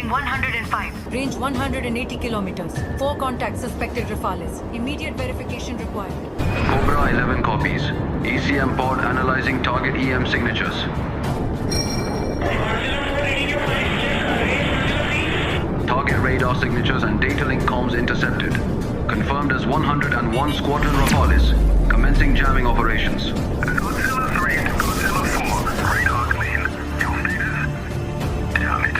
Reading 105. Range 180 kilometers. 4 contacts suspected Rafales. Immediate verification required. Cobra 11 copies. ECM pod analyzing target EM signatures. Target radar signatures and data link comms intercepted. Confirmed as 101 Squadron Rafales. Commencing jamming operations. Godzilla 3 to Godzilla 4. Radar clean. Your status? Damn it.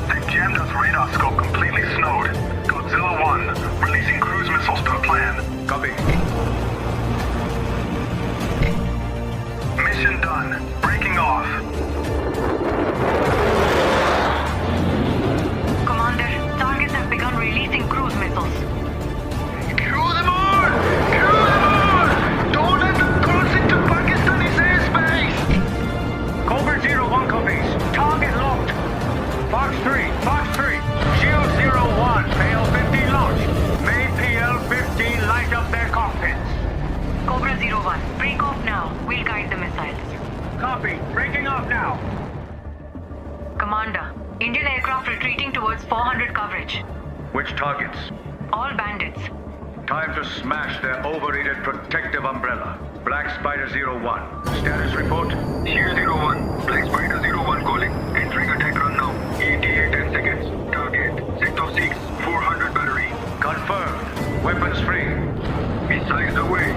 They jammed us radar scope completely snowed. Godzilla 1. Releasing cruise missiles per plan. Copy. Mission done. Breaking off. Commander, targets have begun releasing cruise missiles. Crew them on! Crew them on! Don't let them cross into Pakistani's airspace! Cobra 01 copies. Target locked. Fox 3, Fox 3. Shield 01, PL-15 launched. Made PL-15 light up their cockpits. Cobra 01, break off now. We'll guide the missiles. Copy. Breaking off now. Commander, Indian aircraft retreating towards 400 coverage. Which targets? All bandits. Time to smash their overrated protective umbrella. Black Spider 01. Status report? Shield 01. Black Spider 01 calling. Entering attack run now. ETA 10 seconds. Target. Sector 6. 400 battery. Confirmed. Weapons free. Missiles away.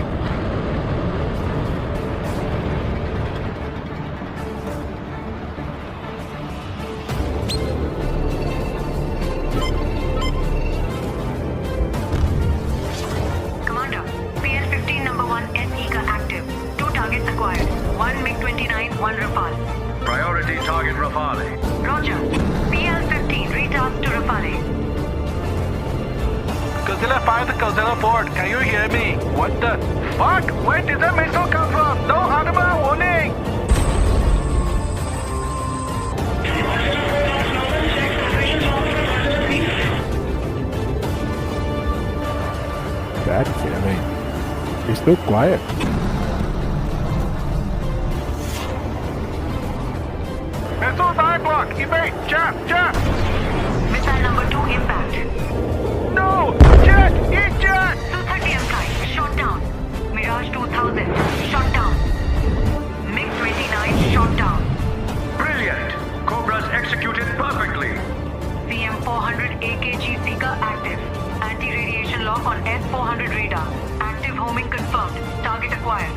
Commander, PL-15 number 1 SECA active. 2 targets acquired. 1 MiG-29, 1 Rafale. Priority target Rafale. Roger. PL-15 retasked to Rafale. Godzilla 5 to Godzilla 4, can you hear me? What the fuck? Where did that missile come from? No audible warning! God damn it. You're still quiet. Missile die block! Evade! Jab! Jab! Missile number 2 impact. No! Jet! Eat jet! Su-30 M-Kite, shot down. Mirage 2000, shot down. MiG-29, shot down. Brilliant. Cobras executed perfectly. CM-400 AKG Seeker active. Anti-radiation lock on S-400 radar. Active homing confirmed. Target acquired.